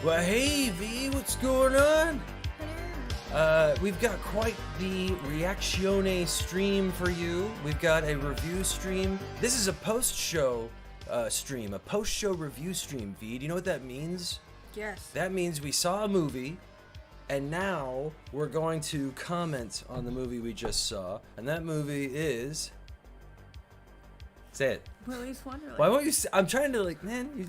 Well, hey V, what's going on? We've got quite the reactione stream for you. We've got a review stream. This is a post-show stream, a post-show review stream, V. Do you know what that means? Yes. That means we saw a movie, and now we're going to comment on the movie we just saw, and that movie is... Say it. Willy's Wonderland. Why won't you? I'm trying to you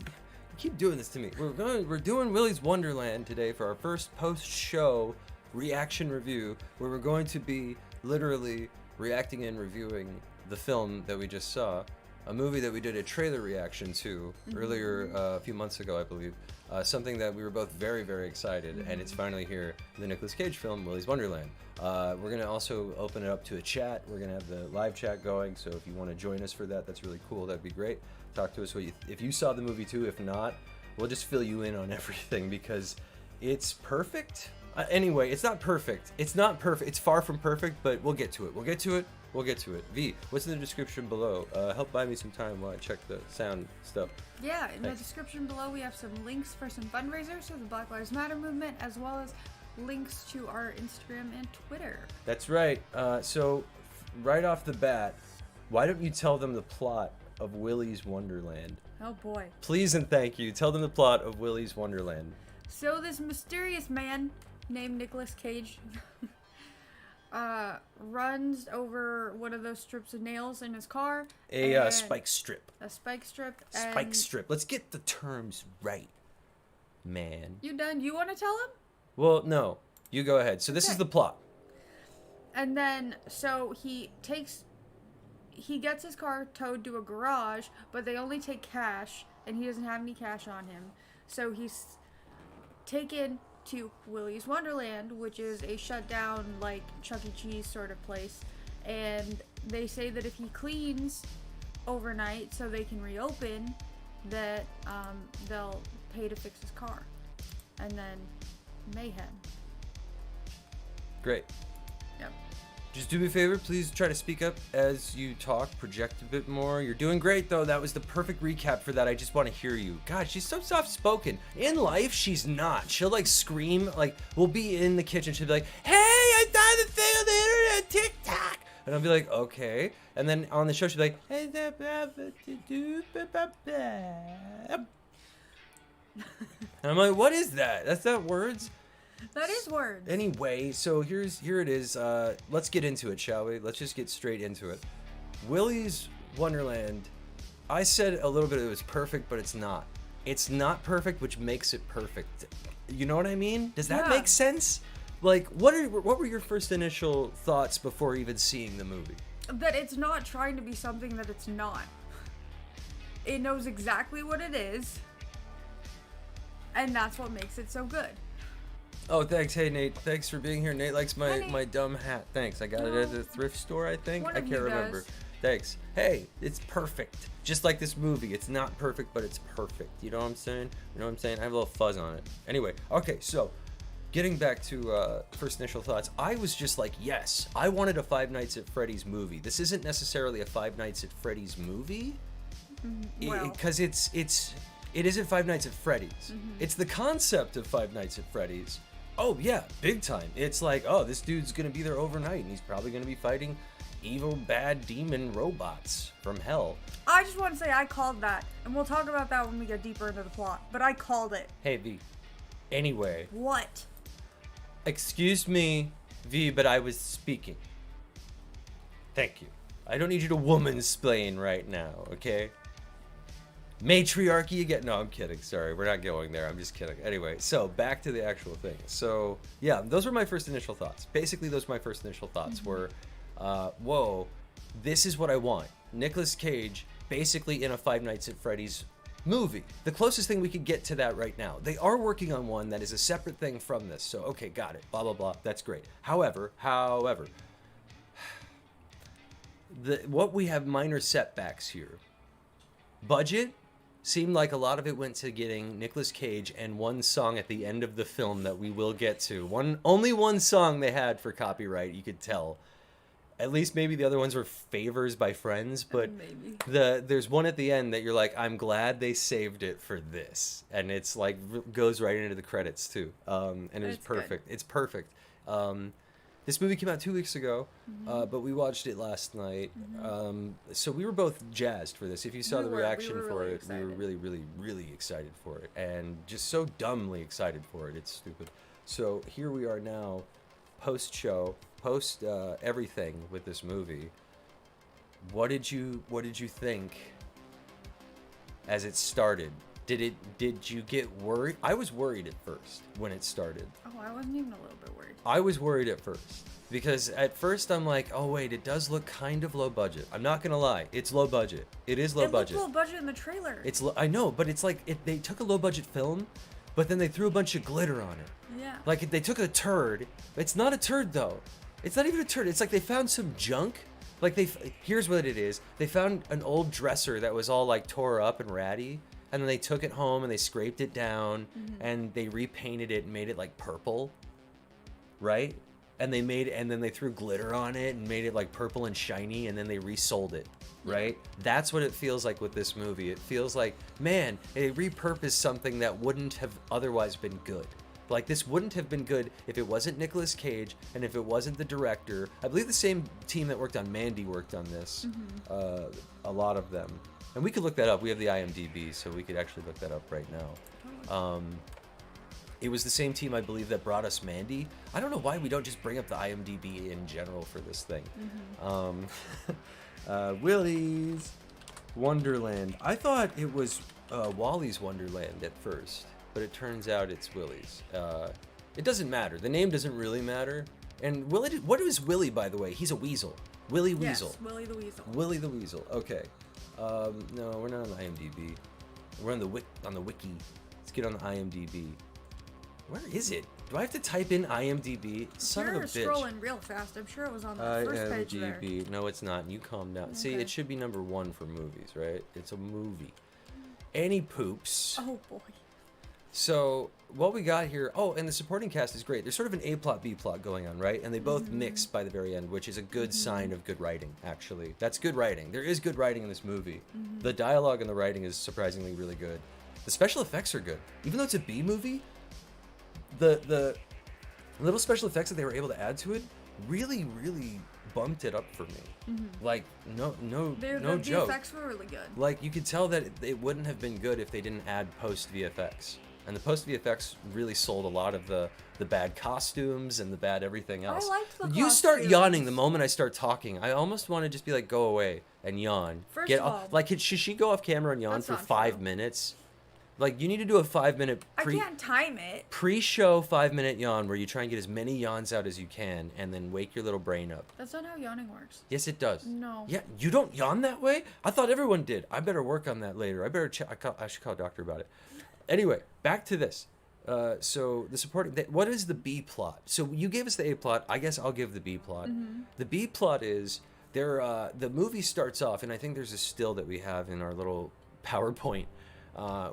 keep doing this to me. We're doing Willy's Wonderland today for our first post-show reaction review, where we're going to be literally reacting and reviewing the film that we just saw, a movie that we did a trailer reaction to earlier a few months ago, I believe. Something that we were both very, very excited, and it's finally here, the Nicolas Cage film, Willy's Wonderland. We're going to also open it up to a chat. We're going to have the live chat going, so if you want to join us for that, that's really cool. That'd be great. Talk to us if you saw the movie too. If not, we'll just fill you in on everything because it's perfect. Anyway, it's not perfect. It's not perfect. It's far from perfect, but we'll get to it. We'll get to it. We'll get to it. V, what's in the description below? Help buy me some time while I check the sound stuff. Yeah, in Thanks. the description below we have some links for some fundraisers for the Black Lives Matter movement, as well as links to our Instagram and Twitter. That's right. So, right off the bat, why don't you tell them the plot of Willy's Wonderland? Oh boy. Please and thank you. Tell them the plot of Willy's Wonderland. So this mysterious man named Nicolas Cage runs over one of those strips of nails in his car. A spike strip. A spike strip. Spike and strip. Let's get the terms right, man. You done? You want to tell him? Well, no. You go ahead. So this is Okay. the plot. And then, so he gets his car towed to a garage, but they only take cash, and he doesn't have any cash on him. So he's taken to Willy's Wonderland, which is a shut down, like, Chuck E. Cheese sort of place. And they say that if he cleans overnight so they can reopen, that they'll pay to fix his car. And then mayhem. Great. Yep. Just do me a favor, please try to speak up as you talk, project a bit more. You're doing great, though. That was the perfect recap for that. I just want to hear you. God, she's so soft-spoken. In life, she's not. She'll, scream. We'll be in the kitchen. She'll be like, hey, I saw the thing on the internet, TikTok. And I'll be like, okay. And then on the show, she'll be like, hey, and I'm like, what is that? That's not words. That is words. Anyway, so here it is. Let's get into it, shall we? Let's just get straight into it. Willy's Wonderland. I said a little bit it was perfect, but it's not. It's not perfect, which makes it perfect. You know what I mean? Does that make sense? What were your first initial thoughts before even seeing the movie? That it's not trying to be something that it's not. It knows exactly what it is, and that's what makes it so good. Oh, thanks. Hey, Nate. Thanks for being here. Nate likes Hi, Nate. my dumb hat. Thanks. I got it at the thrift store, I think. One I of can't you remember. does. Thanks. Hey, it's perfect. Just like this movie. It's not perfect, but it's perfect. You know what I'm saying? You know what I'm saying? I have a little fuzz on it. Anyway, okay, so getting back to first initial thoughts, I was just like, yes, I wanted a Five Nights at Freddy's movie. This isn't necessarily a Five Nights at Freddy's movie. Because it isn't Five Nights at Freddy's. It's the concept of Five Nights at Freddy's. Oh yeah, big time. It's like, oh, this dude's gonna be there overnight and he's probably gonna be fighting evil, bad demon robots from hell. I just want to say I called that, and we'll talk about that when we get deeper into the plot, but I called it. Hey V. Anyway. What? Excuse me, V, but I was speaking. Thank you. I don't need you to woman-splain right now, okay? Matriarchy again. No, I'm kidding. Sorry, we're not going there. I'm just kidding. Anyway, so back to the actual thing. So yeah, those were my first initial thoughts. Basically, those were my first initial thoughts were, whoa, this is what I want. Nicolas Cage basically in a Five Nights at Freddy's movie. The closest thing we could get to that right now. They are working on one that is a separate thing from this. So okay, got it. Blah blah blah. That's great. However, what we have minor setbacks here. Budget seemed like a lot of it went to getting Nicolas Cage and one song at the end of the film that we will get to. Only one song they had for copyright, you could tell. At least maybe the other ones were favors by friends, but Maybe. there's one at the end that you're like, I'm glad they saved it for this, and it's like goes right into the credits too, and it's perfect. It's perfect. This movie came out 2 weeks ago, but we watched it last night. So we were both jazzed for this. If you saw the reaction for it, we were really, really, really excited for it, and just so dumbly excited for it. It's stupid. So here we are now, post-show, post everything with this movie. What did you think as it started? Did you get worried? I was worried at first when it started. Oh, I wasn't even a little bit worried. I was worried at first because at first I'm like, oh wait, it does look kind of low budget. I'm not gonna lie, it's low budget. It is low budget. It looked low budget in the trailer. I know, but it's like they took a low budget film, but then they threw a bunch of glitter on it. Yeah. Like they took a turd. It's not a turd though. It's not even a turd. It's like they found some junk. Like here's what it is. They found an old dresser that was all like tore up and ratty. And then they took it home and they scraped it down and they repainted it and made it like purple, right? And then they threw glitter on it and made it like purple and shiny, and then they resold it, right? That's what it feels like with this movie. It feels like, man, they repurposed something that wouldn't have otherwise been good. Like, this wouldn't have been good if it wasn't Nicolas Cage and if it wasn't the director. I believe the same team that worked on Mandy worked on this, a lot of them. And we could look that up. We have the IMDb, so we could actually look that up right now. It was the same team, I believe, that brought us Mandy. I don't know why we don't just bring up the IMDb in general for this thing. Willy's Wonderland. I thought it was Wally's Wonderland at first, but it turns out it's Willy's. It doesn't matter. The name doesn't really matter. And Willy, what is Willy, by the way? He's a weasel. Willy Weasel. Yes, Willy the Weasel. Willy the Weasel. Okay. No, we're not on the IMDb. We're on the wiki. Let's get on the IMDb. Where is it? Do I have to type in IMDb? Son of a bitch. You're scrolling real fast. I'm sure it was on the first page there. IMDb. No, it's not. You calm down. Okay. See, it should be number 1 for movies, right? It's a movie. Any poops. Oh boy. So what we got here, and the supporting cast is great. There's sort of an A plot, B plot going on, right? And they both mix by the very end, which is a good sign of good writing, actually. That's good writing. There is good writing in this movie. The dialogue and the writing is surprisingly really good. The special effects are good. Even though it's a B movie, the little special effects that they were able to add to it really, really bumped it up for me. Like, no joke. The effects were really good. Like, you could tell that it wouldn't have been good if they didn't add post VFX. And the post VFX really sold a lot of the bad costumes and the bad everything else. I liked the You costumes. start yawning the moment I start talking. I almost want to just be like, go away and yawn. First of all, like, should she go off camera and yawn that's for not 5 true. minutes? Like, you need to do a 5-minute I can't time it. pre-show 5-minute yawn where you try and get as many yawns out as you can and then wake your little brain up. That's not how yawning works. Yes, it does. No. Yeah, you don't yawn that way? I thought everyone did. I better work on that later. I better check. I should call a doctor about it. Anyway, back to this. So the supporting, what is the B plot? So you gave us the A plot. I guess I'll give the B plot. The B plot is the movie starts off, and I think there's a still that we have in our little PowerPoint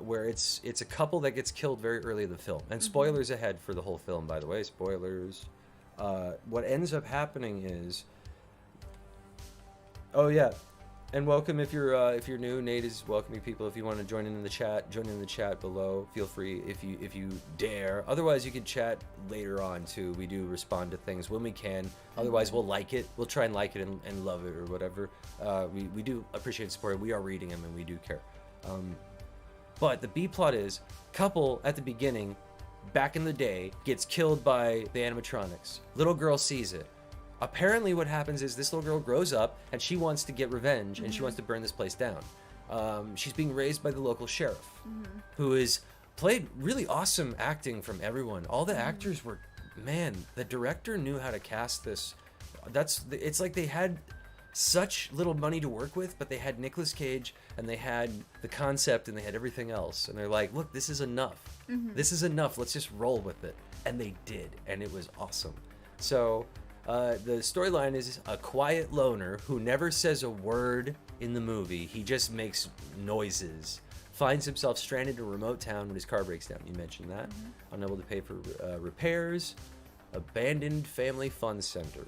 where it's a couple that gets killed very early in the film. And spoilers ahead for the whole film, by the way. Spoilers. What ends up happening is, oh yeah. And welcome if you're new. Nate is welcoming people. If you want to join in the chat, join in the chat below. Feel free if you dare. Otherwise, you can chat later on too. We do respond to things when we can. Otherwise, we'll like it. We'll try and like it and love it or whatever. We do appreciate support. We are reading them and we do care. But the B plot is couple at the beginning, back in the day, gets killed by the animatronics. Little girl sees it. Apparently what happens is this little girl grows up and she wants to get revenge and she wants to burn this place down. She's being raised by the local sheriff, who is played really awesome acting from everyone. All the actors were, man, the director knew how to cast this. It's like they had such little money to work with, but they had Nicolas Cage and they had the concept and they had everything else. And they're like, look, this is enough. This is enough. Let's just roll with it. And they did. And it was awesome. So the storyline is a quiet loner who never says a word in the movie. He just makes noises. Finds himself stranded in a remote town when his car breaks down. You mentioned that. Unable to pay for repairs. Abandoned family fun center.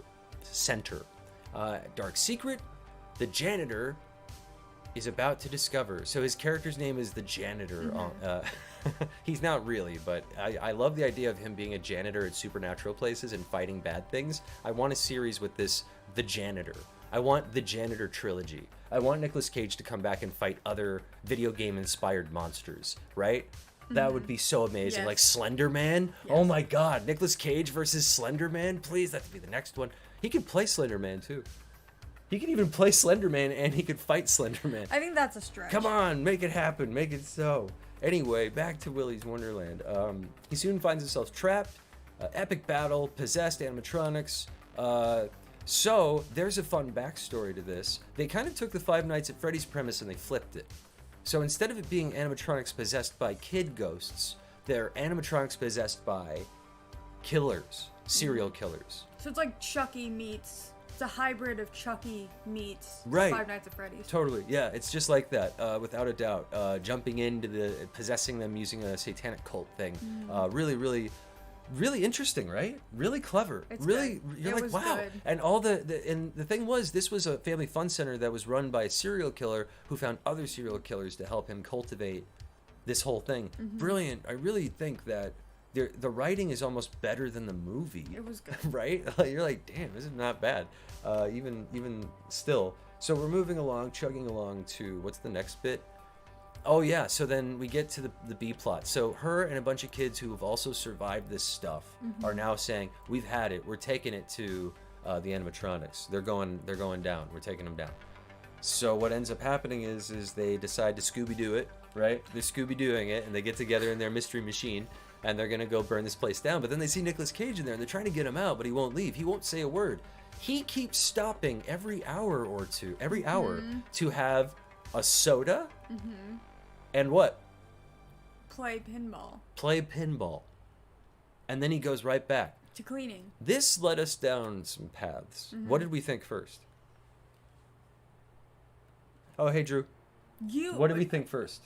Dark secret: the janitor is about to discover. So his character's name is the janitor. He's not really, but I love the idea of him being a janitor at supernatural places and fighting bad things. I want a series with this, the janitor. I want the janitor trilogy. I want Nicolas Cage to come back and fight other video game inspired monsters, right? That would be so amazing. Yes. Like Slenderman. Yes. Oh my God, Nicolas Cage versus Slenderman. Please, that could be the next one. He could play Slenderman too. He could even play Slenderman and he could fight Slenderman. I think that's a stretch. Come on, make it happen. Make it so. Anyway, back to Willy's Wonderland. He soon finds himself trapped. Epic battle, possessed animatronics. So there's a fun backstory to this. They kind of took the Five Nights at Freddy's premise and they flipped it. So instead of it being animatronics possessed by kid ghosts, they're animatronics possessed by killers, serial killers. So it's like Chucky meets. It's a hybrid of Chucky meets Right. Five Nights at Freddy's. Totally, yeah, it's just like that, without a doubt. Jumping into possessing them using a satanic cult thing. Really interesting, right? Really clever. It's really, good. you're It like, was wow. good. And and the thing was, this was a family fun center that was run by a serial killer who found other serial killers to help him cultivate this whole thing. Brilliant. I really think that the writing is almost better than the movie. It was good. Right? You're like, damn, this is not bad. Even still. So we're moving along, chugging along to what's the next bit? Oh yeah, so then we get to the B plot. So her and a bunch of kids who have also survived this stuff are now saying, we've had it. We're taking it to the animatronics. They're going down. We're taking them down. So what ends up happening is they decide to Scooby-Doo it, right? They're Scooby-Dooing it, and they get together in their mystery machine, and they're gonna go burn this place down. But then they see Nicolas Cage in there, and they're trying to get him out, but he won't leave. He won't say a word. He keeps stopping every hour or two, to have a soda, and what? Play pinball. Play pinball. And then he goes right back. To cleaning. This led us down some paths. What did we think first? Oh, hey, Drew. What did we think first?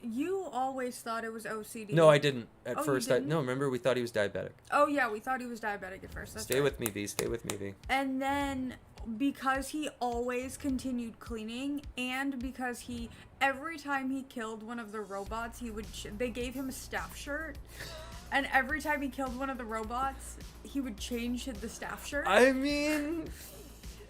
You always thought it was OCD. No, I didn't. At Oh, you first, didn't? no, remember, we thought he was diabetic. Oh, yeah, we thought he was diabetic at first. That's Stay right. with me, V. Stay with me, V. And then because he always continued cleaning, and because every time he killed one of the robots, they gave him a staff shirt, and every time he killed one of the robots, he would change the staff shirt. I mean,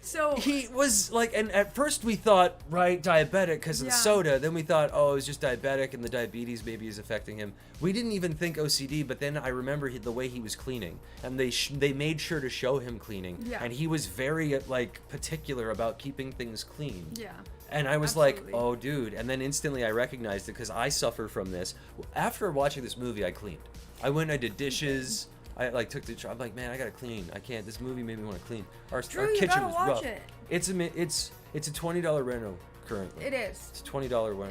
So he was like, and at first we thought, right, diabetic because of the Yeah. soda. Then we thought, oh, it was just diabetic and the diabetes maybe is affecting him. We didn't even think OCD, but then I remember the way he was cleaning, and they made sure to show him cleaning, Yeah. and he was very like particular about keeping things clean. yeah. And I was Absolutely. like, oh, dude. And then instantly I recognized it because I suffer from this. After watching this movie, I cleaned. I went, I did dishes. I like took the. I'm like, man, I gotta clean. I can't. This movie made me want to clean. Our Drew, you kitchen gotta was watch rough. it. It's a $20 rental currently. It is. It's a $20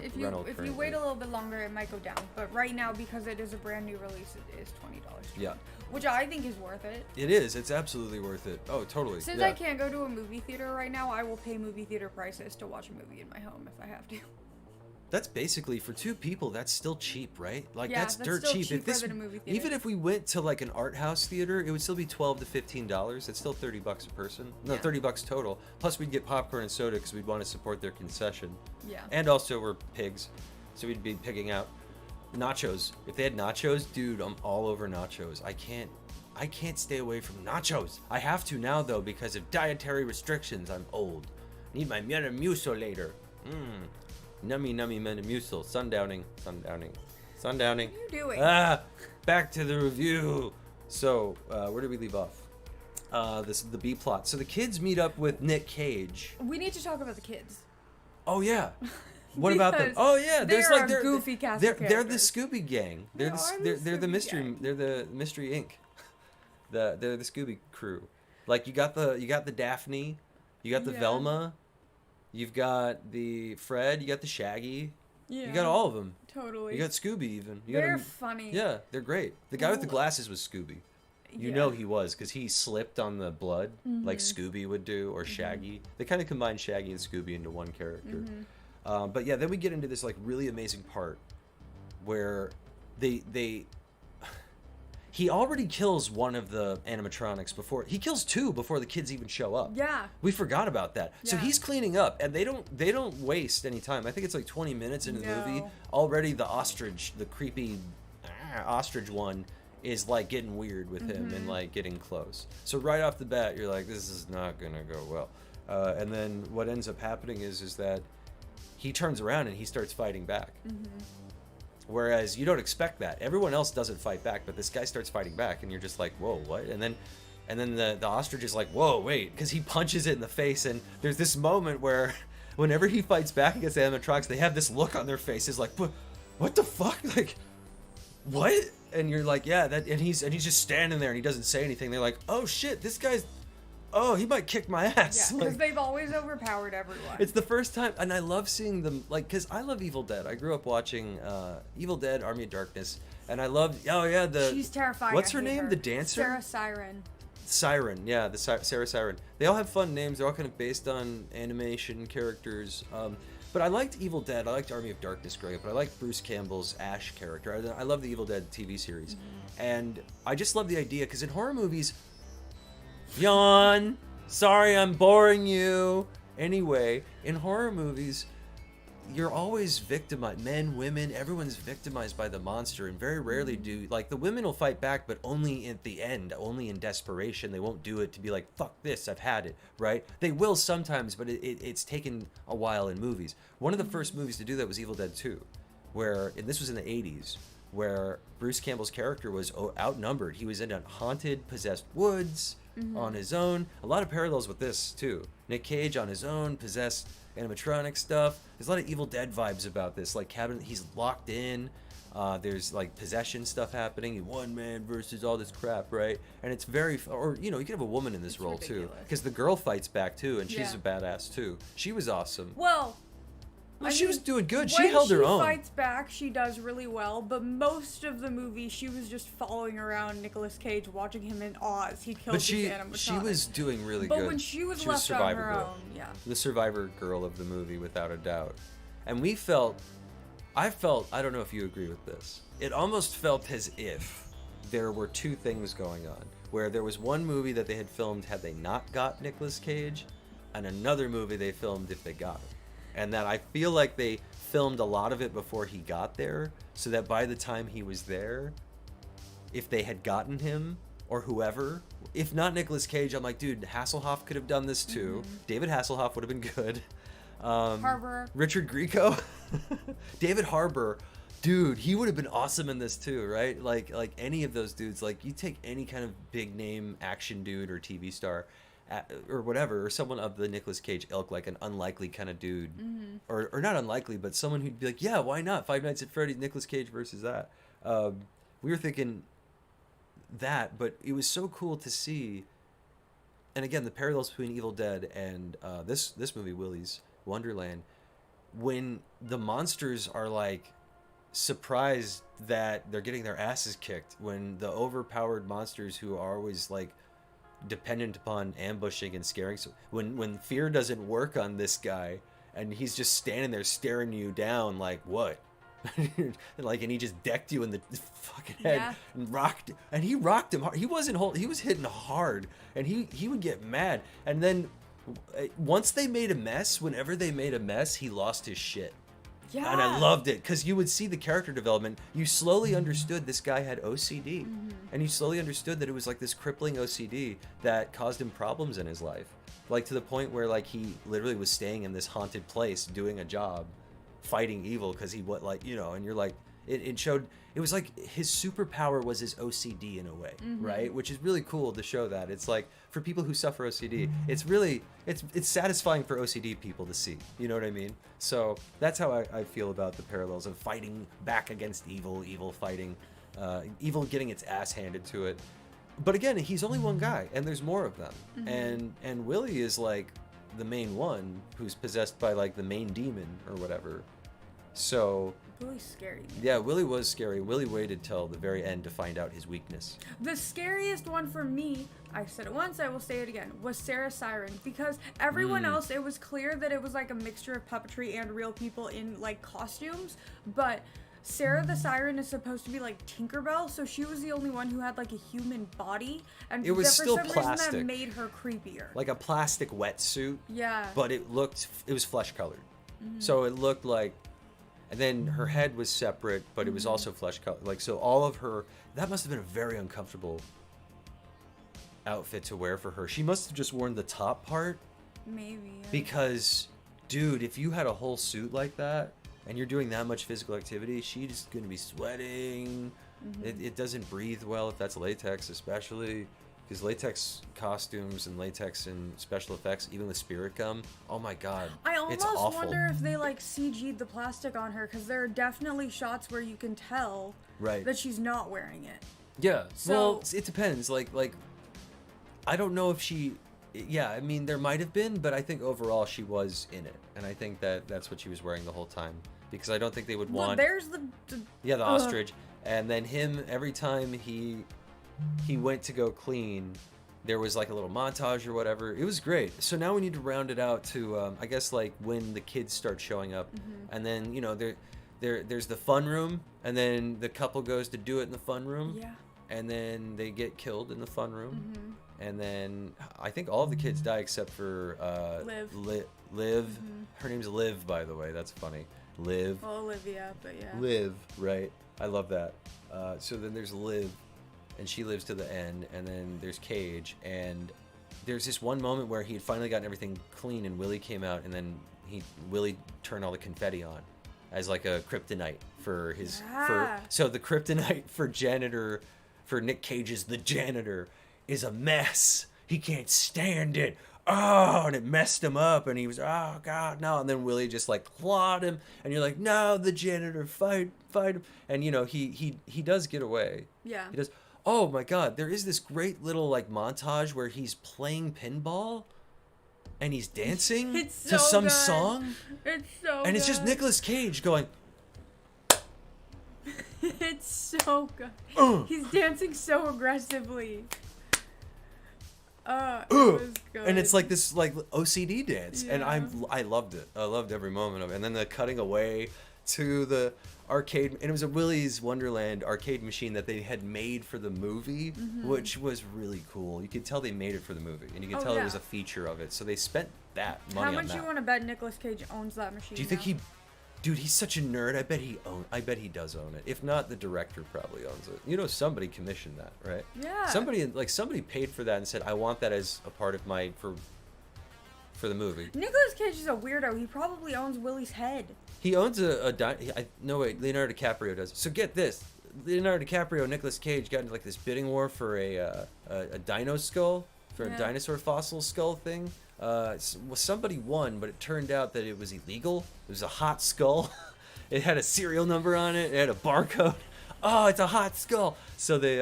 If rental you currently. wait a little bit longer, it might go down. But right now, because it is a brand new release, it is $20. Yeah. Which I think is worth it. It is. It's absolutely worth it. Oh, totally. Since yeah. I can't go to a movie theater right now, I will pay movie theater prices to watch a movie in my home if I have to. That's basically for two people. That's still cheap, right? Like Yeah, that's that's dirt still cheap. cheaper than a movie theater. Even if we went to like an art house theater, it would still be $12 to $15. It's still $30 a person. No, Yeah. $30 total. Plus, we'd get popcorn and soda because we'd want to support their concession. Yeah. And also, we're pigs, so we'd be pigging out. Nachos. If they had nachos, dude, I'm all over nachos. I can't stay away from nachos. I have to now though because of dietary restrictions. I'm old. Need my Metamucil later. Nummy Metamucil. Sundowning. What are you doing? Back to the review. So, where did we leave off? The B plot. So the kids meet up with Nick Cage. We need to talk about the kids. Oh yeah. What about them? Because Oh yeah, there's they're like a goofy cast they're of the characters. Scooby Gang. They're They are the the mystery. Scooby Gang. They're the Mystery Inc. They're the Scooby crew. Like you got the Daphne, you got the Yeah. Velma, you've got the Fred, you got the Shaggy. Yeah. You got all of them. Totally. You got Scooby even. You got They're him. funny. Yeah, they're great. The guy with the Well, glasses was Scooby. You yeah. know he was because he slipped on the blood like Mm-hmm. Scooby would do or Shaggy. They kind of combined Shaggy and Scooby into one character. Mm-hmm. But yeah, then we get into this like really amazing part where they he already kills one of the animatronics before he kills two before the kids even show up. Yeah. We forgot about that. So Yeah. he's cleaning up, and they don't waste any time. I think it's like 20 minutes into the movie. Already the ostrich, the creepy ostrich one, is like getting weird with him and like getting close. So right off the bat, you're like, this is not gonna go well. And then what ends up happening is that he turns around and he starts fighting back. Whereas you don't expect that. Everyone else doesn't fight back, but this guy starts fighting back, and you're just like, whoa, what? And then the ostrich is like, whoa, wait, because he punches it in the face, and there's this moment where whenever he fights back against the animatronics, they have this look on their faces like, what the fuck? Like, what? And you're like, yeah, that, and he's just standing there and he doesn't say anything. They're like, oh shit, this guy's, oh, he might kick my ass. Yeah, because they've always overpowered everyone. It's the first time, and I love seeing them, like, because I love Evil Dead. I grew up watching Evil Dead, Army of Darkness, and I love, She's terrifying. What's her I hate name? her. The dancer? Sarah Siren. Siren, yeah, Sarah Siren. They all have fun names. They're all kind of based on animation characters. But I liked Evil Dead. I liked Army of Darkness growing up. But I liked Bruce Campbell's Ash character. I love the Evil Dead TV series. And I just love the idea, because in horror movies, yawn, sorry I'm boring you. Anyway, in horror movies, you're always victimized. Men, women, everyone's victimized by the monster, and very rarely do, like, the women will fight back, but only at the end, only in desperation. They won't do it to be like, fuck this, I've had it, right? They will sometimes, but it's taken a while in movies. One of the first movies to do that was Evil Dead 2, where, and this was in the 80s, where Bruce Campbell's character was outnumbered. He was in a haunted, possessed woods on his own. A lot of parallels with this, too. Nick Cage on his own, possessed animatronic stuff. There's a lot of Evil Dead vibes about this. Like, he's locked in. There's, like, possession stuff happening. One man versus all this crap, right? And it's very... Or, you know, you could have a woman in this role, ridiculous. Too. Because the girl fights back, too, and she's a badass, too. She was awesome. Well, she was doing good. She held her own. When she fights back, she does really well, but most of the movie, she was just following around Nicolas Cage, watching him in awe as he killed these animatronics. She was doing really good. But when she was left on her own, the survivor girl of the movie, without a doubt. And I don't know if you agree with this, it almost felt as if there were two things going on, where there was one movie that they had filmed had they not got Nicolas Cage, and another movie they filmed if they got him. And that I feel like they filmed a lot of it before he got there, so that by the time he was there, if they had gotten him, or whoever, if not Nicolas Cage, I'm like, dude, Hasselhoff could have done this too. David Hasselhoff would have been good. Harbour. Richard Grieco. David Harbour. Dude, he would have been awesome in this too, right? Like any of those dudes, like, you take any kind of big name action dude or TV star, or whatever, or someone of the Nicolas Cage ilk, like an unlikely kind of dude, or not unlikely, but someone who'd be like, yeah, why not? Five Nights at Freddy's, Nicolas Cage versus that. We were thinking that, but it was so cool to see. And again, the parallels between Evil Dead and this movie, Willy's Wonderland, when the monsters are like surprised that they're getting their asses kicked, when the overpowered monsters who are always like dependent upon ambushing and scaring, so when fear doesn't work on this guy and he's just standing there staring you down like, what? Like, and he just decked you in the fucking head and rocked, and he rocked him hard. He was hitting hard, and he would get mad, and then once they made a mess, whenever they made a mess, he lost his shit. Yeah. And I loved it, because you would see the character development. You slowly understood this guy had OCD. And you slowly understood that it was like this crippling OCD that caused him problems in his life. Like, to the point where, like, he literally was staying in this haunted place doing a job, fighting evil, because he, and you're like, it showed, it was like his superpower was his OCD in a way, right? Which is really cool to show that. It's like, for people who suffer OCD, it's really, it's satisfying for OCD people to see, you know what I mean? So that's how I feel about the parallels of fighting back against evil fighting, evil getting its ass handed to it. But again, he's only one guy, and there's more of them. And Willy is like the main one who's possessed by like the main demon or whatever. So Willy's scary. Yeah, Willy was scary. Willy waited till the very end to find out his weakness. The scariest one for me, I said it once, I will say it again, was Sarah Siren, because everyone else, it was clear that it was like a mixture of puppetry and real people in like costumes, but Sarah the Siren is supposed to be like Tinkerbell, so she was the only one who had like a human body, and It was for still some plastic. reason that made her creepier. Like a plastic wetsuit. Yeah. But it was flesh colored. So it looked like, and then her head was separate, but it was also flesh colored. Like, so all of her, that must have been a very uncomfortable outfit to wear for her. She must have just worn the top part. Maybe. Yeah. Because, dude, if you had a whole suit like that, and you're doing that much physical activity, she's going to be sweating. It doesn't breathe well if that's latex, especially. Because latex costumes and latex and special effects, even with spirit gum, oh my god, I it's almost awful. wonder if they like CG'd the plastic on her, because there are definitely shots where you can tell Right. that she's not wearing it. Yeah, So- well, it depends. Like, I don't know if she... Yeah, I mean, there might have been, but I think overall she was in it. And I think that's what she was wearing the whole time. Because I don't think they would Well, want... there's the Yeah, the ostrich. And then him, every time he went to go clean, there was like a little montage or whatever. It was great. So now we need to round it out to, I guess, like when the kids start showing up. And then, you know, there's the fun room. And then the couple goes to do it in the fun room. Yeah. And then they get killed in the fun room. And then I think all of the kids die except for Liv. Her name's Liv, by the way. That's funny. Liv. Well, Olivia, but yeah. Liv, right? I love that. So then there's Liv, and she lives to the end. And then there's Cage, and there's this one moment where he had finally gotten everything clean, and Willy came out, and then Willy turned all the confetti on as like a kryptonite for his. Yeah. So the kryptonite for Nick Cage's the janitor is a mess. He can't stand it. Oh, and it messed him up, and he was, oh god, no. And then Willy just like clawed him, and you're like, no, the janitor, fight him. And you know, he does get away. Yeah. He does. Oh my god, there is this great little like montage where he's playing pinball and he's dancing It's to so some good. song. It's so And it's just good. Nicolas Cage going, It's so good. He's dancing so aggressively. It was good. and it's like this like OCD dance, and Yeah. I loved it. I loved every moment of it. And then the cutting away to the arcade, and it was a Willy's Wonderland arcade machine that they had made for the movie, which was really cool. You could tell they made it for the movie, and you could Oh, tell it yeah. was a feature of it. So they spent that How money on much that. you want to bet Nicolas Cage owns that machine? Do you think now? he? Dude, he's such a nerd. I bet he does own it. If not, the director probably owns it. You know, somebody commissioned that, right? Yeah. Somebody paid for that and said, "I want that as a part of my for the movie." Nicolas Cage is a weirdo. He probably owns Willy's head. He owns no wait, Leonardo DiCaprio does. So get this, Leonardo DiCaprio and Nicolas Cage got into like this bidding war for a dino skull, for a Yeah. dinosaur fossil skull thing. Somebody won, but it turned out that it was illegal. It was a hot skull. It had a serial number on it. It had a barcode. Oh, it's a hot skull. So they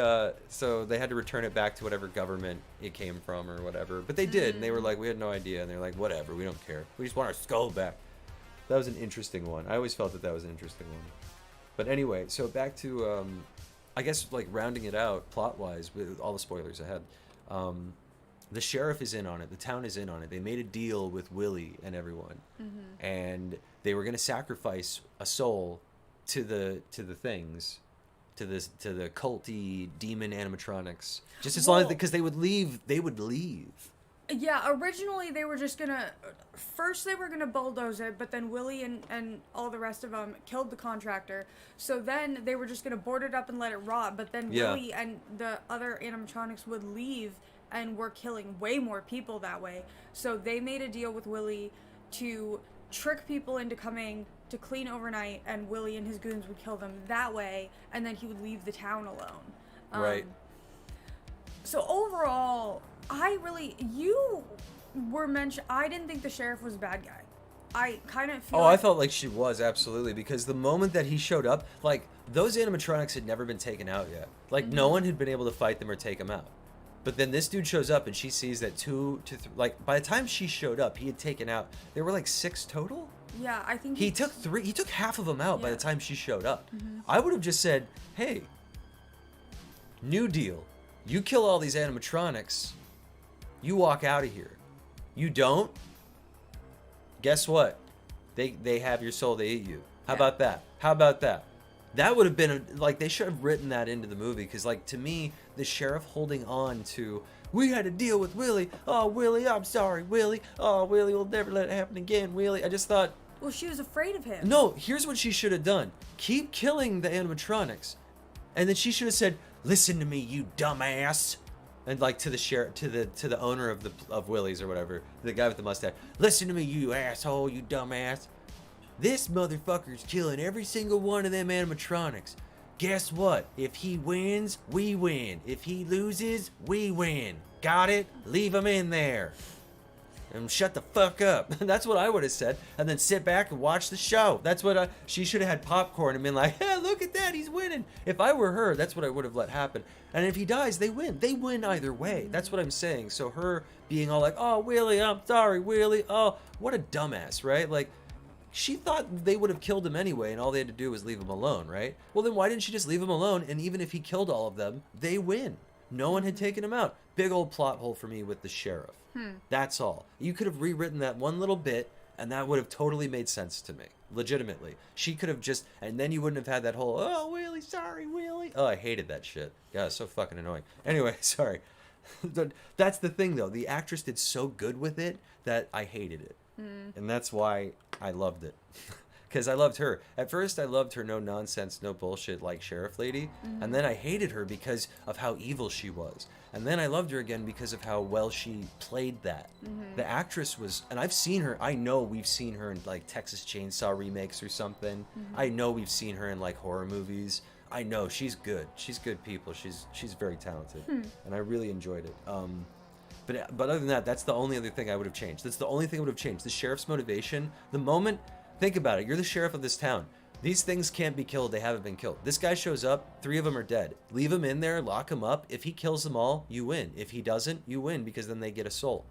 had to return it back to whatever government it came from or whatever. But they did, and they were like, we had no idea, and they're like, whatever, we don't care. We just want our skull back. That was an interesting one. I always felt that was an interesting one. But anyway, so back to I guess like rounding it out plot wise with all the spoilers ahead. The sheriff is in on it. The town is in on it. They made a deal with Willy and everyone, and they were going to sacrifice a soul to the things, to the culty demon animatronics. Just as long as because they would leave. They would leave. Yeah, originally they were just gonna... First they were gonna bulldoze it, but then Willy and all the rest of them killed the contractor. So then they were just gonna board it up and let it rot, but then Yeah. Willy and the other animatronics would leave and were killing way more people that way. So they made a deal with Willy to trick people into coming to clean overnight, and Willy and his goons would kill them that way, and then he would leave the town alone. Right. So overall, you were mentioned. I didn't think the sheriff was a bad guy. I kind of feel. Oh, I felt like she was, absolutely, because the moment that he showed up, like those animatronics had never been taken out yet. Like no one had been able to fight them or take them out. But then this dude shows up and she sees that by the time she showed up, he had taken out. There were like 6 total. Yeah, I think He took 3. He took half of them out by Yeah. the time she showed up. I would have just said, "Hey, new deal. You kill all these animatronics. You walk out of here. You don't. Guess what? They have your soul. They eat you. How Yeah. about that? How about that? That would have been like they should have written that into the movie because like to me the sheriff holding on to we had to deal with Willy. Oh Willy, I'm sorry Willy. Oh Willy, we'll never let it happen again Willy. I just thought. Well, she was afraid of him. No, here's what she should have done: keep killing the animatronics, and then she should have said, "Listen to me, you dumbass." And like to the sheriff, to the owner of Willy's or whatever, the guy with the mustache. Listen to me, you asshole, you dumbass. This motherfucker's killing every single one of them animatronics. Guess what? If he wins, we win. If he loses, we win. Got it? Leave him in there. And shut the fuck up. That's what I would have said. And then sit back and watch the show. That's what she should have had popcorn and been like, hey, look at that, he's winning. If I were her, that's what I would have let happen. And if he dies, they win. They win either way. That's what I'm saying. So her being all like, oh, Willy, I'm sorry, Willy. Oh, what a dumbass, right? Like, she thought they would have killed him anyway, and all they had to do was leave him alone, right? Well, then why didn't she just leave him alone? And even if he killed all of them, they win. No one had taken him out. Big old plot hole for me with the sheriff. That's all. You could have rewritten that one little bit, and that would have totally made sense to me. Legitimately. She could have just, and then you wouldn't have had that whole, oh, Willy, sorry, Willy. Oh, I hated that shit. God, it's so fucking annoying. Anyway, sorry. That's the thing, though. The actress did so good with it that I hated it. And that's why I loved it. Because I loved her. At first, I loved her no nonsense, no bullshit like sheriff lady. And then I hated her because of how evil she was. And then I loved her again because of how well she played that. The actress was, and I've seen her, I know we've seen her in like Texas Chainsaw remakes or something. I know we've seen her in like horror movies. I know she's good. She's good people. She's very talented. And I really enjoyed it. But other than that, that's the only other thing I would have changed. That's the only thing I would have changed. The sheriff's motivation, the moment, think about it. You're the sheriff of this town. These things can't be killed. They haven't been killed. This guy shows up. 3 of them are dead. Leave him in there. Lock him up. If he kills them all, you win. If he doesn't, you win because then they get a soul.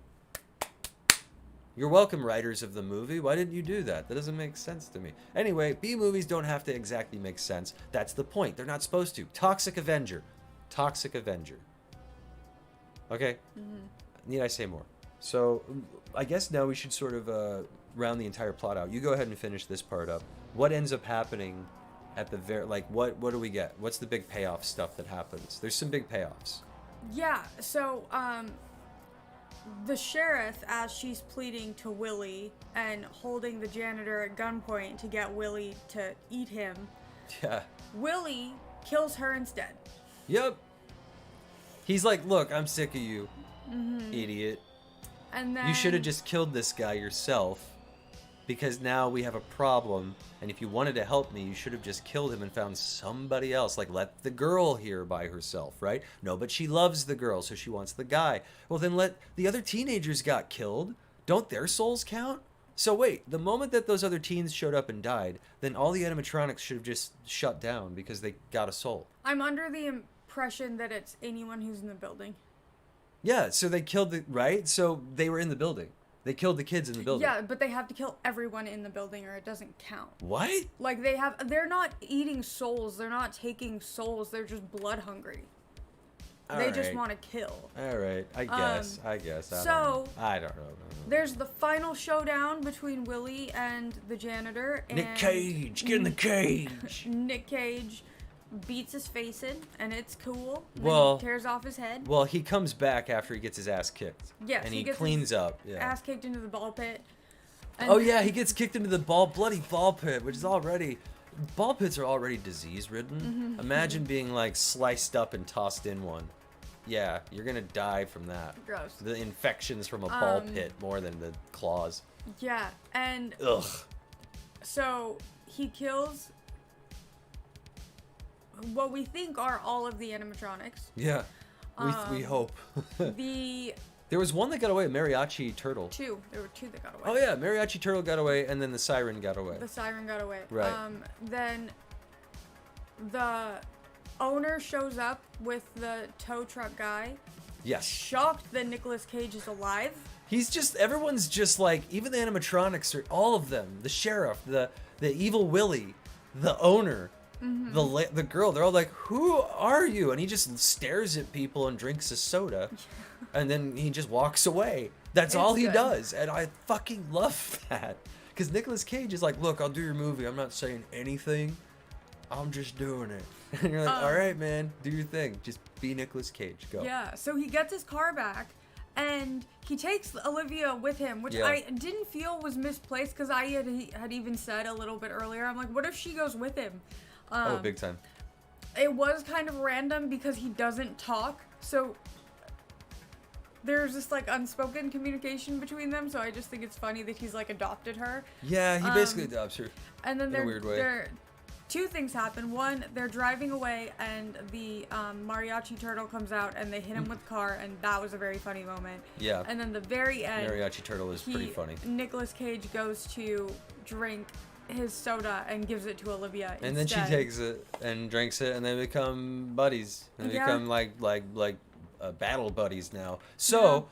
You're welcome, writers of the movie. Why didn't you do that? That doesn't make sense to me. Anyway, B-movies don't have to exactly make sense. That's the point. They're not supposed to. Toxic Avenger. Toxic Avenger. Okay? Need I say more? So, I guess now we should sort of round the entire plot out. You go ahead and finish this part up. What ends up happening at the very, like, what do we get? What's the big payoff stuff that happens? There's some big payoffs. Yeah, so, the sheriff, as she's pleading to Willy and holding the janitor at gunpoint to get Willy to eat him, Yeah. Willy kills her instead. Yep. He's like, look, I'm sick of you, idiot. And then You should have just killed this guy yourself because now we have a problem. And if you wanted to help me, you should have just killed him and found somebody else. Like, let the girl here by herself, right? No, but she loves the girl, so she wants the guy. Well, then let the other teenagers got killed. Don't their souls count? So wait, the moment that those other teens showed up and died, then all the animatronics should have just shut down because they got a soul. I'm under the impression that it's anyone who's in the building. Yeah, so they killed the, right? So they were in the building. They killed the kids in the building. Yeah, but they have to kill everyone in the building or it doesn't count. What? Like, they're not eating souls, they're not taking souls, they're just blood hungry. They just want to kill. All right, I guess. I don't know. There's the final showdown between Willy and the janitor. And Nick Cage, get in the cage. Nick Cage beats his face in, and it's cool. And Well, then he tears off his head. Well, he comes back after he gets his ass kicked. Yes, and he he gets cleans his up. Yeah. Ass kicked into the ball pit. And Oh yeah, he gets kicked into the bloody ball pit, which is already, ball pits are already disease ridden. Imagine being like sliced up and tossed in one. Yeah, you're gonna die from that. Gross. The infections from a ball pit more than the claws. Yeah, and Ugh. so he kills what we think are all of the animatronics. Yeah, we hope. The There was one that got away, a mariachi turtle. there were 2 that got away. Oh yeah, mariachi turtle got away, and then the siren got away. The siren got away. Right. Then the owner shows up with the tow truck guy. Yes. Shocked that Nicolas Cage is alive. Everyone's just like, even the animatronics are, all of them, the sheriff, the evil Willy, the owner, the girl, they're all like, who are you? And he just stares at people and drinks a soda, and then he just walks away. That's all he good. does, and I fucking love that. Because Nicolas Cage is like, look, I'll do your movie, I'm not saying anything. I'm just doing it. And you're like, all right, man, do your thing. Just be Nicolas Cage. Go. Yeah, so he gets his car back, and he takes Olivia with him, which I didn't feel was misplaced, because I had even said a little bit earlier, I'm like, what if she goes with him? Oh, big time. It was kind of random because he doesn't talk, so there's this like unspoken communication between them, so I just think it's funny that he's like adopted her. Yeah, he basically adopts her. And then in a weird way. Two things happen. One, they're driving away, and the mariachi turtle comes out, and they hit him with the car, and that was a very funny moment. Yeah. And then the very end, Mariachi turtle is pretty funny. Nicolas Cage goes to drink his soda and gives it to Olivia and then she takes it and drinks it, and they become buddies. And they become like battle buddies now. So,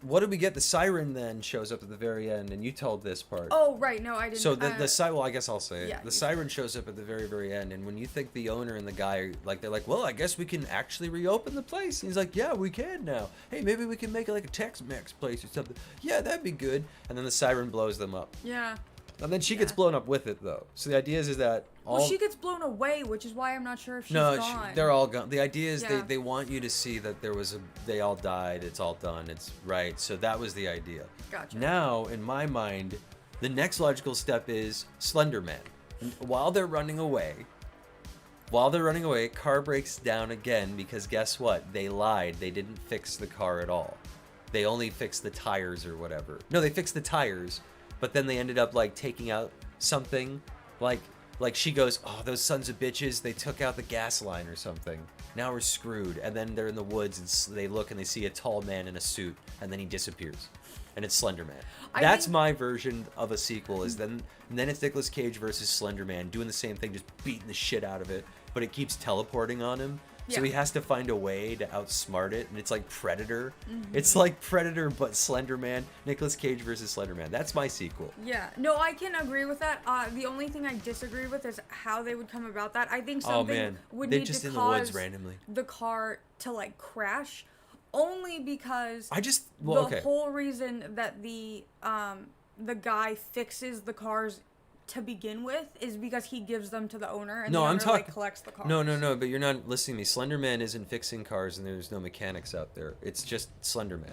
what did we get? The siren then shows up at the very end, and you told this part. Oh, right. No, I didn't. So the siren, well, I guess I'll say it. Yeah, the siren shows up at the very, very end, and when you think the owner and the guy, like, they're like, well, I guess we can actually reopen the place. And he's like, yeah, we can now. Hey, maybe we can make it like a Tex-Mex place or something. Yeah, that'd be good. And then the siren blows them up. Yeah. And then she gets blown up with it, though. So the idea is that well, she gets blown away, which is why I'm not sure if she's gone. They're all gone. The idea is they want you to see that they all died. It's all done. It's right. So that was the idea. Gotcha. Now, in my mind, the next logical step is Slenderman. While they're running away, car breaks down again because guess what? They lied. They didn't fix the car at all. They only fixed the tires or whatever. No, they fixed the tires. But then they ended up like taking out something, like she goes, oh, those sons of bitches, they took out the gas line or something. Now we're screwed. And then they're in the woods and they look and they see a tall man in a suit, and then he disappears, and it's Slenderman. That's my version of a sequel. Is then it's Nicolas Cage versus Slenderman doing the same thing, just beating the shit out of it, but it keeps teleporting on him. So he has to find a way to outsmart it, and it's like Predator. Mm-hmm. It's like Predator, but Slenderman. Nicolas Cage versus Slenderman. That's my sequel. Yeah. No, I can agree with that. The only thing I disagree with is how they would come about that. I think something would need just to in cause the woods randomly. The car to like crash, only because the whole reason that the guy fixes the cars to begin with is because he gives them to the owner, and the owner like collects the cars. No, but you're not listening to me. Slenderman isn't fixing cars, and there's no mechanics out there. It's just Slenderman.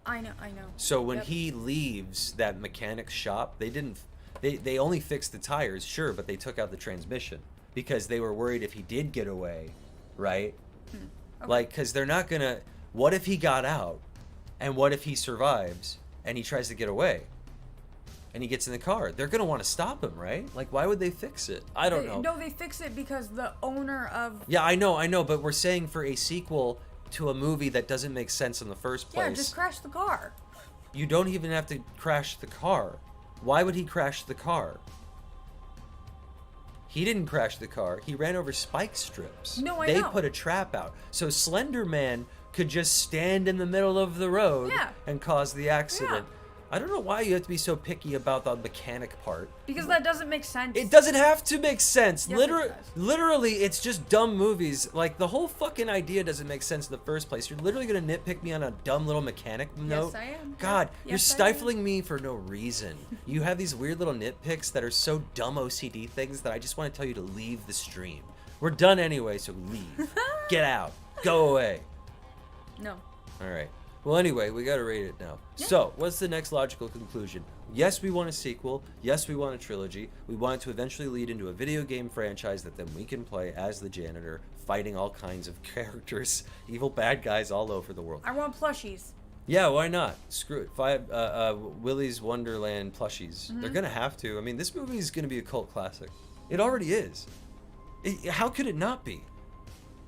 I know. So when he leaves that mechanic's shop, they only fixed the tires, sure, but they took out the transmission because they were worried if he did get away, right? Okay. Like, because they're not gonna. What if he got out, and what if he survives and he tries to get away? And he gets in the car. They're going to want to stop him, right? Like, why would they fix it? I don't know. No, they fix it because the owner of... Yeah, I know, but we're saying for a sequel to a movie that doesn't make sense in the first place. Yeah, just crash the car. You don't even have to crash the car. Why would he crash the car? He didn't crash the car. He ran over spike strips. No, They put a trap out. So Slenderman could just stand in the middle of the road and cause the accident. Yeah. I don't know why you have to be so picky about the mechanic part. Because that doesn't make sense. It doesn't have to make sense. Yes, Literally, it's just dumb movies. Like, the whole fucking idea doesn't make sense in the first place. You're literally going to nitpick me on a dumb little mechanic note? Yes, I am. God, you're stifling me for no reason. You have these weird little nitpicks that are so dumb OCD things that I just want to tell you to leave the stream. We're done anyway, so leave. Get out. Go away. No. All right. Well, anyway, we got to rate it now. Yeah. So, what's the next logical conclusion? Yes, we want a sequel. Yes, we want a trilogy. We want it to eventually lead into a video game franchise that then we can play as the janitor, fighting all kinds of characters, evil bad guys all over the world. I want plushies. Yeah, why not? Screw it. Willy's Wonderland plushies. Mm-hmm. They're going to have to. I mean, this movie is going to be a cult classic. It already is. How could it not be?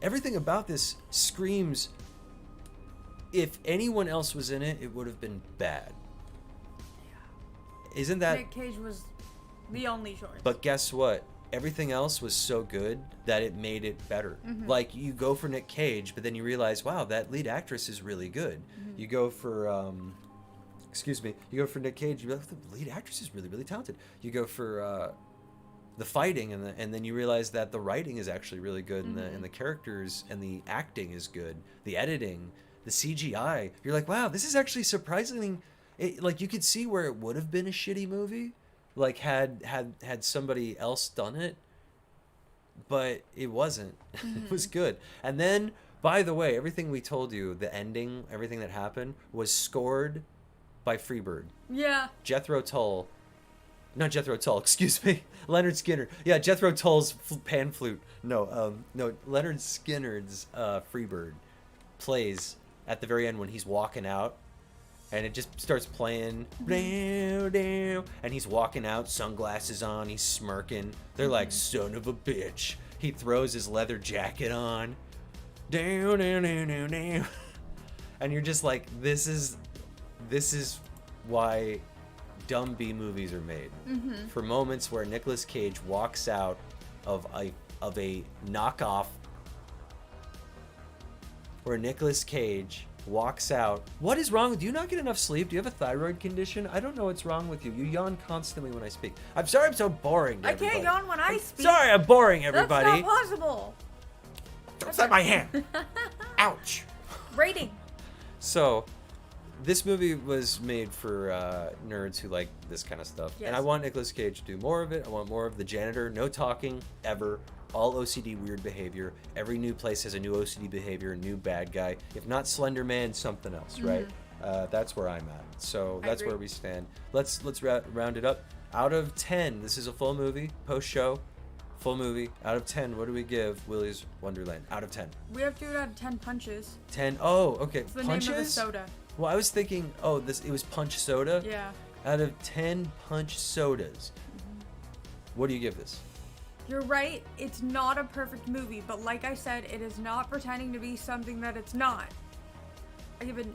Everything about this screams... If anyone else was in it, it would have been bad. Yeah. Isn't that... Nick Cage was the only choice. But guess what? Everything else was so good that it made it better. Mm-hmm. Like, you go for Nick Cage, but then you realize, wow, that lead actress is really good. Mm-hmm. You go for... you go for Nick Cage, you're like, the lead actress is really, really talented. You go for... the fighting, and then you realize that the writing is actually really good, mm-hmm. and the characters and the acting is good. The editing... The CGI, you're like, wow, this is actually surprisingly, like, you could see where it would have been a shitty movie, like had somebody else done it, but it wasn't. It was good. And then, by the way, everything we told you, the ending, everything that happened, was scored by Freebird. Yeah. Jethro Tull. Not Jethro Tull, excuse me. Leonard Skinner. Yeah, Jethro Tull's pan flute. No, Leonard Skinner's Freebird plays at the very end when he's walking out. And it just starts playing. And he's walking out, sunglasses on, he's smirking. They're like, son of a bitch. He throws his leather jacket on. And you're just like, this is why dumb B movies are made. For moments where Nicolas Cage walks out of a knockoff, where Nicolas Cage walks out. What is wrong with you? Do you not get enough sleep? Do you have a thyroid condition? I don't know what's wrong with you. You yawn constantly when I speak. I'm sorry I'm so boring to I everybody. can't yawn when I speak. Sorry I'm boring, everybody. That's not possible. Don't slap my hand. Ouch. Rating. So, this movie was made for nerds who like this kind of stuff. Yes. And I want Nicolas Cage to do more of it. I want more of the janitor. No talking, ever. All OCD weird behavior. Every new place has a new OCD behavior, a new bad guy. If not Slenderman, something else, right? That's where I'm at. So that's where we stand. Let's round it up. Out of 10, this is a full movie, post-show, full movie. Out of 10, what do we give Willy's Wonderland? Out of 10. We have to do it out of 10 punches. 10? Oh, okay. It's the Punches? name of the soda. Well, I was thinking, it was punch soda? Yeah. Out of 10 punch sodas, what do you give this? You're right, it's not a perfect movie, but like I said, it is not pretending to be something that it's not. I give it an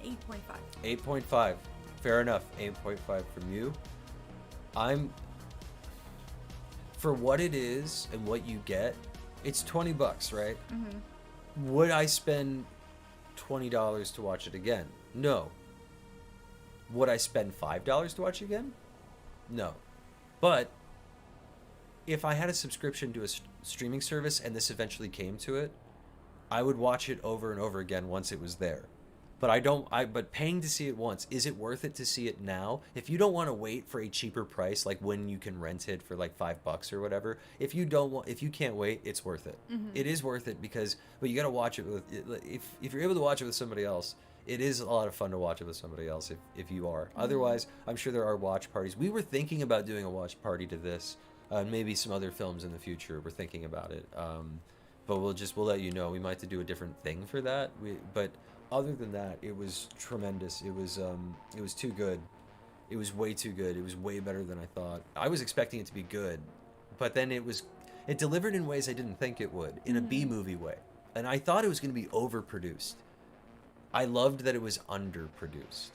8.5. 8.5. Fair enough. 8.5 from you. For what it is and what you get, it's $20, right? Would I spend $20 to watch it again? No. Would I spend $5 to watch it again? No. But if I had a subscription to a streaming service and this eventually came to it, I would watch it over and over again once it was there. But but paying to see it once, is it worth it to see it now? If you don't want to wait for a cheaper price, like when you can rent it for like $5 or whatever, if you can't wait, it's worth it. It is worth it but you got to watch it with, if you're able to watch it with somebody else, it is a lot of fun to watch it with somebody else if you are. Otherwise, I'm sure there are watch parties. We were thinking about doing a watch party to this. Maybe some other films in the future. We're thinking about it, but we'll let you know. We might have to do a different thing for that. But other than that, it was tremendous. It was too good. It was way too good. It was way better than I thought. I was expecting it to be good, but then it delivered in ways I didn't think it would, in a B movie way. And I thought it was going to be overproduced. I loved that it was underproduced.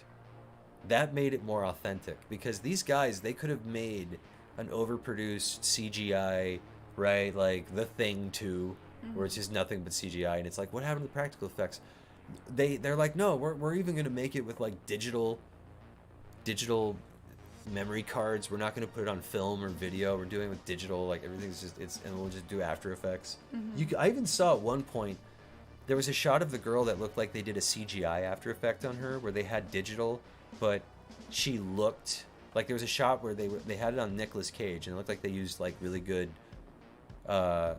That made it more authentic because these guys, they could have made an overproduced CGI, right? Like The Thing 2, where it's just nothing but CGI, and it's like, what happened to the practical effects? They're like, no, we're even gonna make it with like digital memory cards. We're not gonna put it on film or video. We're doing it with digital, like everything's and we'll just do After Effects. I even saw at one point there was a shot of the girl that looked like they did a CGI After Effect on her, where they had digital, but she looked. Like there was a shot where they had it on Nicolas Cage and it looked like they used like really good, I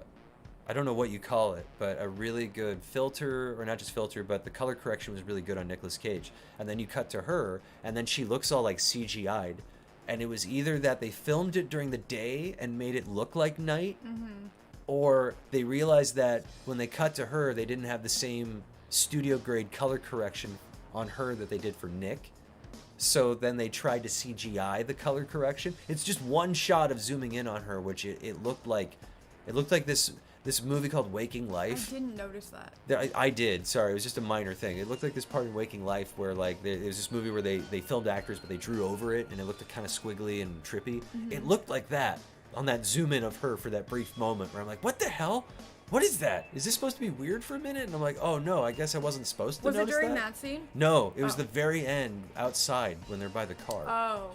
don't know what you call it, but a really good filter, or not just filter, but the color correction was really good on Nicolas Cage. And then you cut to her and then she looks all like CGI'd, and it was either that they filmed it during the day and made it look like night, or they realized that when they cut to her, they didn't have the same studio grade color correction on her that they did for Nick. So then they tried to CGI the color correction. It's just one shot of zooming in on her, which it looked like this movie called Waking Life. I didn't notice that. I did. Sorry, it was just a minor thing. It looked like this part in Waking Life where like there was this movie where they filmed actors but they drew over it and it looked kind of squiggly and trippy. It looked like that on that zoom in of her for that brief moment where I'm like, what the hell? What is that? Is this supposed to be weird for a minute? And I'm like, oh no, I guess I wasn't supposed to notice that. Was it during that scene? No, it was the very end outside when they're by the car.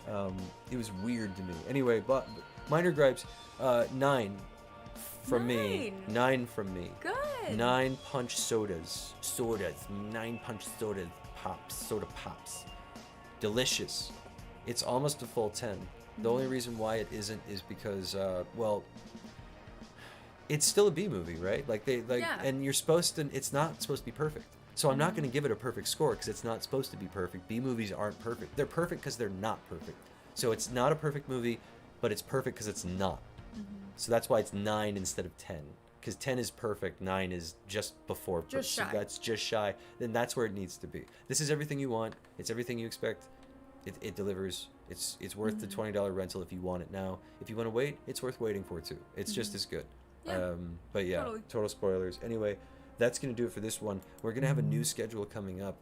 Oh. It was weird to me. Anyway, but minor gripes. 9 from me. 9 from me. Good. 9 punch sodas. 9 punch sodas. Soda pops. Delicious. It's almost a full 10. The only reason why it isn't is because, it's still a B movie, right? Like Yeah. and you're supposed to. It's not supposed to be perfect. So I'm not going to give it a perfect score because it's not supposed to be perfect. B movies aren't perfect. They're perfect because they're not perfect. So it's not a perfect movie, but it's perfect because it's not. So that's why it's 9 instead of 10. Because 10 is perfect, 9 is just before. Just shy. So that's just shy. Then that's where it needs to be. This is everything you want. It's everything you expect. It delivers. It's worth the $20 rental if you want it now. If you want to wait, it's worth waiting for too. It's just as good. Yeah, but yeah, totally. total spoilers. Anyway, that's going to do it for this one. We're going to have a new schedule coming up.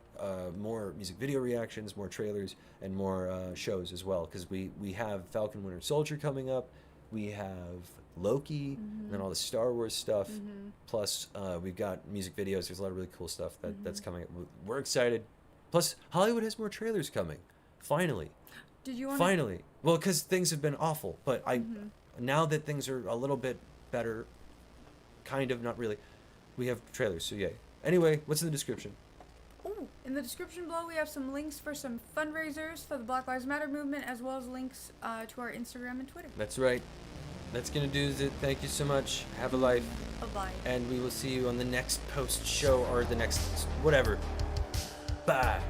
More music video reactions, more trailers, and more shows as well. Because we have Falcon Winter Soldier coming up. We have Loki, and then all the Star Wars stuff. Plus, we've got music videos. There's a lot of really cool stuff that's coming up. We're excited. Plus, Hollywood has more trailers coming. Finally. Did you want Finally. Well, because things have been awful. But now that things are a little bit better, kind of, not really, we have trailers. So, yay. Anyway, what's in the description? Oh, in the description below, we have some links for some fundraisers for the Black Lives Matter movement, as well as links to our Instagram and Twitter. That's right. That's going to do it. Thank you so much. Have a life. Bye-bye. And we will see you on the next post show or the next whatever. Bye.